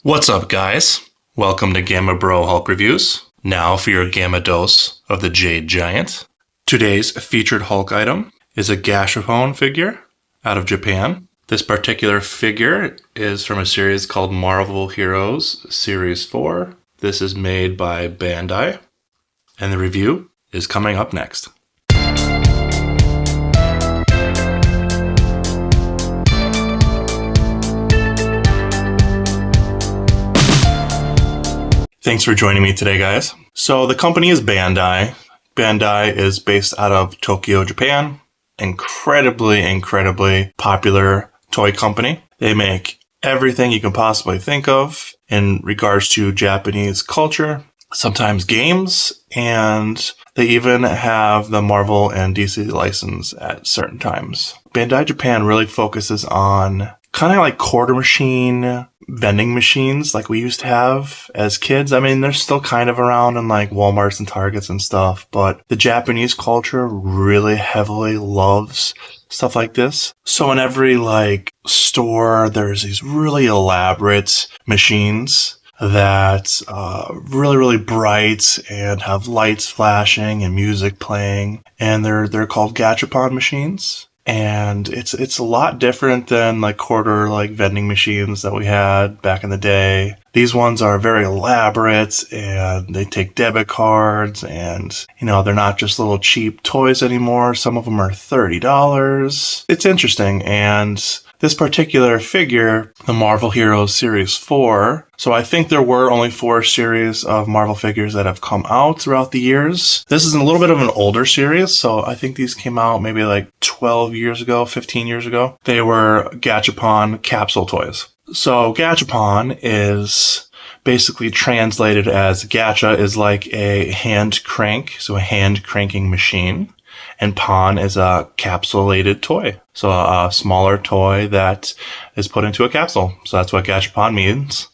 What's up, guys? Welcome to Gamma Bro Hulk Reviews. Now for your Gamma dose of the Jade Giant. Today's featured Hulk item is a Gashapon figure out of Japan. This particular figure is from a series called Marvel Heroes Series 4. This is made by Bandai, and the review is coming up next. Thanks for joining me today, guys. So the company is Bandai. Bandai is based out of Tokyo, Japan. Incredibly popular toy company. They make everything you can possibly think of in regards to Japanese culture, sometimes games, and they even have the Marvel and DC license at certain times. Bandai Japan really focuses on kind of like quarter machine vending machines like we used to have as kids. I mean, they're still kind of around in like Walmarts and Targets and stuff, but the Japanese culture really heavily loves stuff like this. So in every like store, there's these really elaborate machines that really bright and have lights flashing and music playing, and they're called Gashapon machines. And it's a lot different than like quarter like vending machines that we had back in the day. These ones are very elaborate and they take debit cards, and they're not just little cheap toys anymore. Some of them are $30. It's interesting. And this particular figure, the Marvel Heroes Series 4, so I think there were only 4 series of Marvel figures that have come out throughout the years. This is a little bit of an older series, so I think these came out maybe like 12 years ago, 15 years ago. They were Gashapon capsule toys. So Gashapon is basically translated as gacha is like a hand crank, so a hand cranking machine. And Pon is a capsulated toy. So a smaller toy that is put into a capsule. So that's what Gashapon means,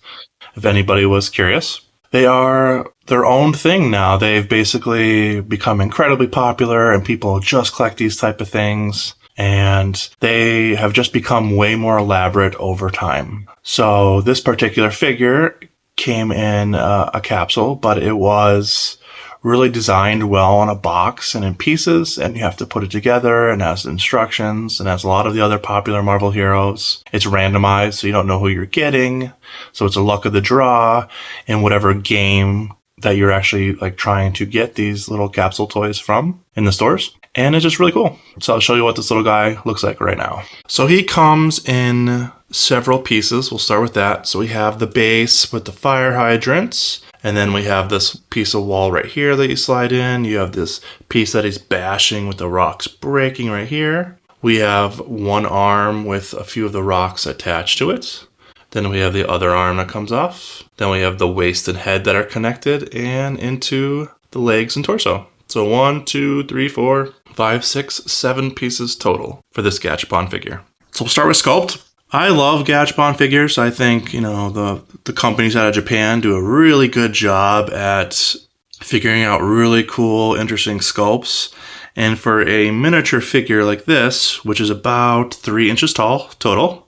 if anybody was curious. They are their own thing now. They've basically become incredibly popular, and people just collect these type of things. And they have just become way more elaborate over time. So this particular figure came in a capsule, but it was really designed well on a box and in pieces, and you have to put it together, and has instructions, and has a lot of the other popular Marvel heroes. It's randomized, so you don't know who you're getting. So it's a luck of the draw in whatever game that you're actually like trying to get these little capsule toys from in the stores. And it's just really cool. So I'll show you what this little guy looks like right now. So he comes in several pieces. We'll start with that. So we have the base with the fire hydrants. And then we have this piece of wall right here that you slide in. You have this piece that he's bashing with the rocks breaking right here. We have one arm with a few of the rocks attached to it. Then we have the other arm that comes off. Then we have the waist and head that are connected and into the legs and torso. So 1, 2, 3, 4, 5, 6, 7 pieces total for this Gashapon figure. So we'll start with sculpt. I love Gashapon figures. I think, the companies out of Japan do a really good job at figuring out really cool, interesting sculpts. And for a miniature figure like this, which is about 3 inches tall total,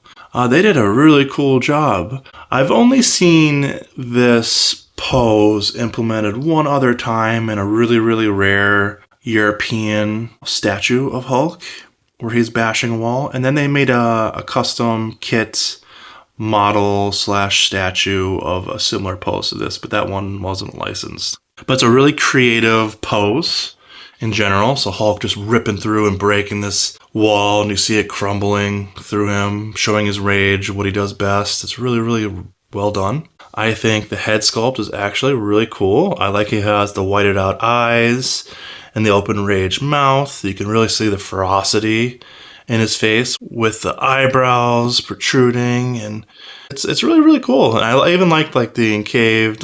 they did a really cool job. I've only seen this pose implemented one other time in a really rare European statue of Hulk, where he's bashing a wall. And then they made a custom kit model / statue of a similar pose to this, but that one wasn't licensed. But it's a really creative pose in general. So Hulk just ripping through and breaking this wall, and you see it crumbling through him, showing his rage, what he does best. It's really well done. I think the head sculpt is actually really cool. I like he has the whited out eyes and the open rage mouth. You can really see the ferocity in his face with the eyebrows protruding, and it's really cool. And I even like the encaved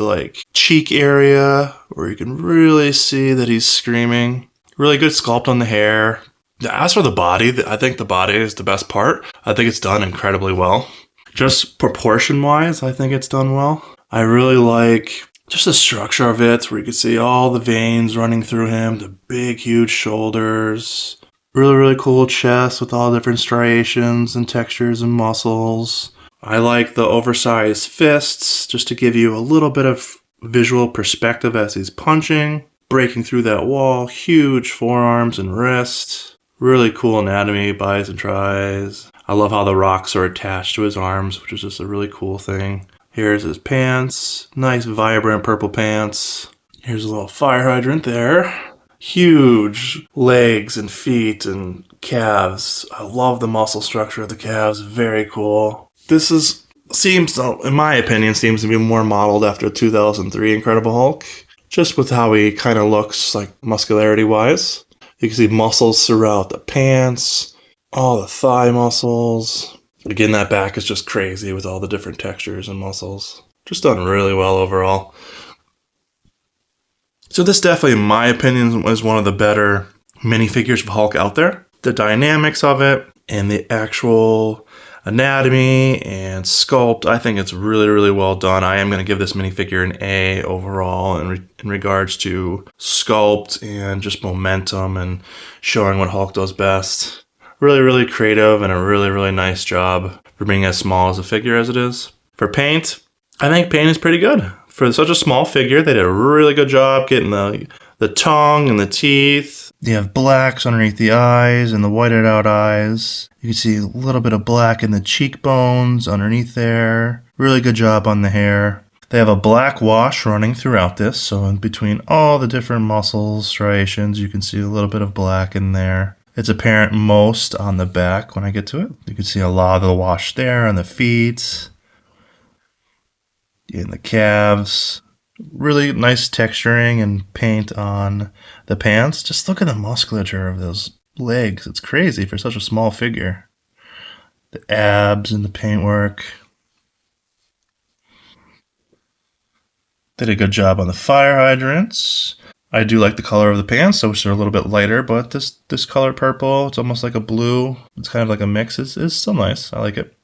cheek area where you can really see that he's screaming. Really good sculpt on the hair. As for the body, I think the body is the best part. I think it's done incredibly well. Just proportion-wise, I think it's done well. I really like just the structure of it, where you can see all the veins running through him, the big, huge shoulders. Really cool chest with all different striations and textures and muscles. I like the oversized fists, just to give you a little bit of visual perspective as he's punching, breaking through that wall, huge forearms and wrists. Really cool anatomy, bis and tris. I love how the rocks are attached to his arms, which is just a really cool thing. Here's his pants, nice vibrant purple pants. Here's a little fire hydrant there. Huge legs and feet and calves. I love the muscle structure of the calves, very cool. This seems, in my opinion, seems to be more modeled after 2003 Incredible Hulk, just with how he kind of looks, like muscularity-wise. You can see muscles throughout the pants, all the thigh muscles. Again, that back is just crazy with all the different textures and muscles. Just done really well overall. So this definitely, in my opinion, was one of the better minifigures of Hulk out there. The dynamics of it and the actual anatomy and sculpt, I think it's really, really well done. I am going to give this minifigure an A overall in regards to sculpt and just momentum and showing what Hulk does best. Really, really creative and a really, really nice job for being as small as a figure as it is. For paint, I think paint is pretty good. For such a small figure, they did a really good job getting the tongue and the teeth. You have blacks underneath the eyes and the whited out eyes. You can see a little bit of black in the cheekbones underneath there. Really good job on the hair. They have a black wash running throughout this, so in between all the different muscles, striations, you can see a little bit of black in there. It's apparent most on the back when I get to it. You can see a lot of the wash there on the feet, in the calves. Really nice texturing and paint on the pants. Just look at the musculature of those legs. It's crazy for such a small figure. The abs and the paintwork. Did a good job on the fire hydrants. I do like the color of the pants, which are a little bit lighter, but this color purple, it's almost like a blue. It's kind of like a mix. It's still nice. I like it.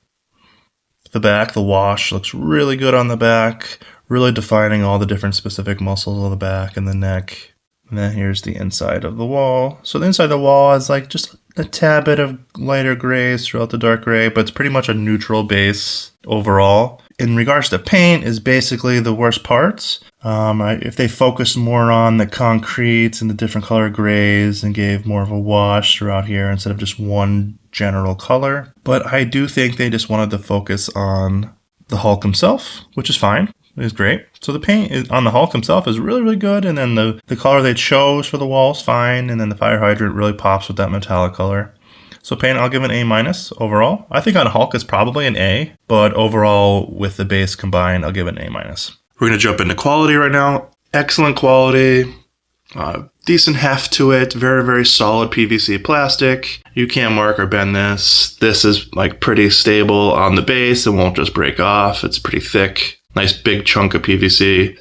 The back, the wash looks really good on the back, really defining all the different specific muscles of the back and the neck. And then here's the inside of the wall. So the inside of the wall is like just a tad bit of lighter grays throughout the dark gray, but it's pretty much a neutral base overall. In regards to paint is basically the worst parts. If they focused more on the concrete and the different color grays and gave more of a wash throughout here instead of just one general color. But I do think they just wanted to focus on the Hulk himself, which is fine. It's great. So the paint on the Hulk himself is really, really good. And then the color they chose for the wall is fine. And then the fire hydrant really pops with that metallic color. So paint, I'll give an A- overall. I think on Hulk it's probably an A, but overall with the base combined, I'll give it an A-. We're going to jump into quality right now. Excellent quality, decent heft to it, very, very solid PVC plastic. You can't mark or bend this. This is like pretty stable on the base. It won't just break off. It's pretty thick, nice big chunk of PVC.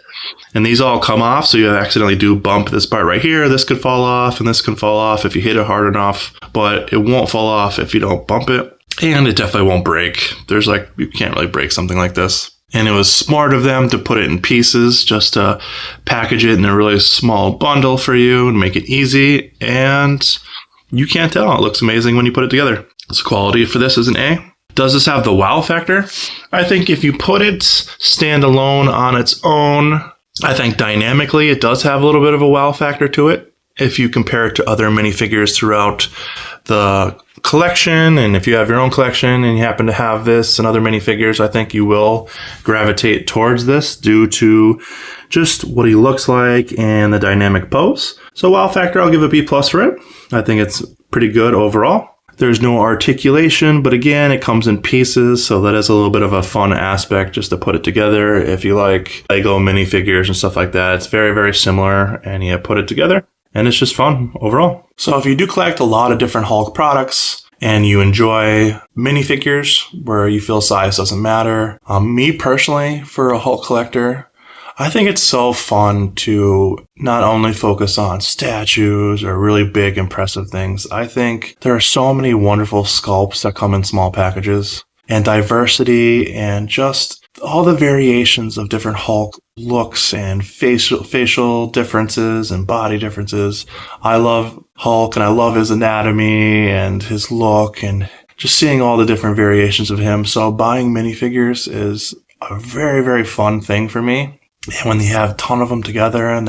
And these all come off, so you accidentally do bump this part right here. This could fall off, and this can fall off if you hit it hard enough, but it won't fall off if you don't bump it. And it definitely won't break. You can't really break something like this. And it was smart of them to put it in pieces, just to package it in a really small bundle for you and make it easy. And you can't tell. It looks amazing when you put it together. So quality for this is an A. Does this have the wow factor? I think if you put it standalone on its own, I think dynamically it does have a little bit of a wow factor to it. If you compare it to other minifigures throughout the collection, and if you have your own collection and you happen to have this and other minifigures, I think you will gravitate towards this due to just what he looks like and the dynamic pose. So wow factor, I'll give a B+ for it. I think it's pretty good overall. There's no articulation, but again, it comes in pieces, so that is a little bit of a fun aspect just to put it together. If you like Lego minifigures and stuff like that, it's very, very similar, and you put it together, and it's just fun overall. So if you do collect a lot of different Hulk products, and you enjoy minifigures where you feel size doesn't matter, me personally, for a Hulk collector, I think it's so fun to not only focus on statues or really big, impressive things. I think there are so many wonderful sculpts that come in small packages, and diversity and just all the variations of different Hulk looks and facial differences and body differences. I love Hulk, and I love his anatomy and his look and just seeing all the different variations of him. So buying minifigures is a very, very fun thing for me. And when you have a ton of them together and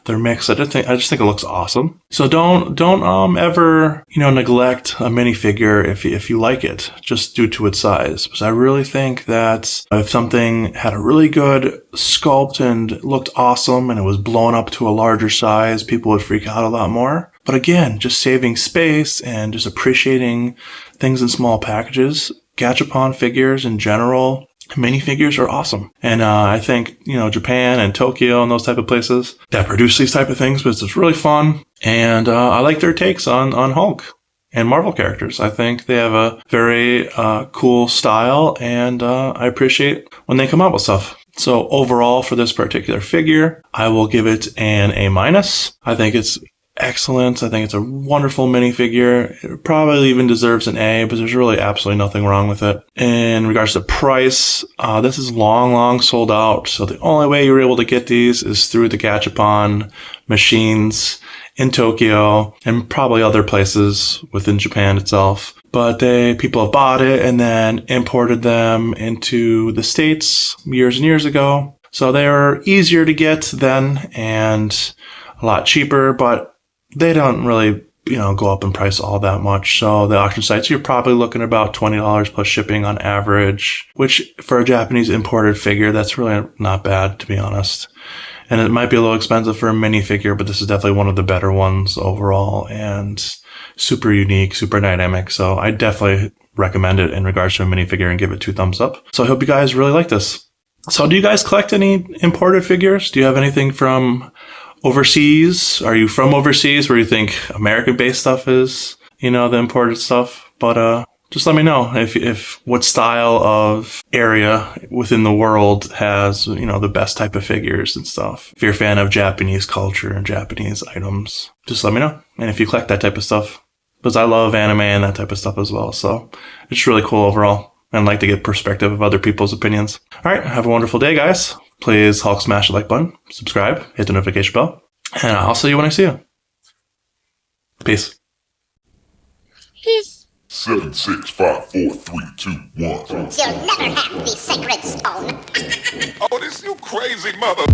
they're mixed, I just think it looks awesome. So don't ever, neglect a minifigure if you like it, just due to its size. Because I really think that if something had a really good sculpt and looked awesome and it was blown up to a larger size, people would freak out a lot more. But again, just saving space and just appreciating things in small packages. Gashapon figures in general, minifigures are awesome. And I think, Japan and Tokyo and those type of places that produce these type of things, but it's really fun. And I like their takes on Hulk and Marvel characters. I think they have a very cool style, and I appreciate when they come out with stuff. So overall, for this particular figure, I will give it an A-. I think it's excellent. I think it's a wonderful minifigure. It probably even deserves an A, but there's really absolutely nothing wrong with it. In regards to price, this is long sold out. So the only way you're able to get these is through the Gashapon machines in Tokyo and probably other places within Japan itself. But people have bought it and then imported them into the States years and years ago. So they are easier to get then and a lot cheaper, but they don't really, go up in price all that much. So the auction sites, you're probably looking at about $20 plus shipping on average, which for a Japanese imported figure, that's really not bad, to be honest. And it might be a little expensive for a minifigure, but this is definitely one of the better ones overall and super unique, super dynamic. So I definitely recommend it in regards to a minifigure and give it 2 thumbs up. So I hope you guys really like this. So do you guys collect any imported figures? Do you have anything from overseas? Are you from overseas where you think American-based stuff is, the imported stuff? But just let me know if what style of area within the world has, the best type of figures and stuff. If you're a fan of Japanese culture and Japanese items, just let me know. And if you collect that type of stuff, because I love anime and that type of stuff as well. So it's really cool overall. And I like to get perspective of other people's opinions. All right, have a wonderful day, guys. Please Hulk smash the like button, subscribe, hit the notification bell, and I'll see you when I see you. Peace. 7, 6, 5, 4, 3, 2, 1. You'll never have the sacred stone. Oh, this you crazy mother.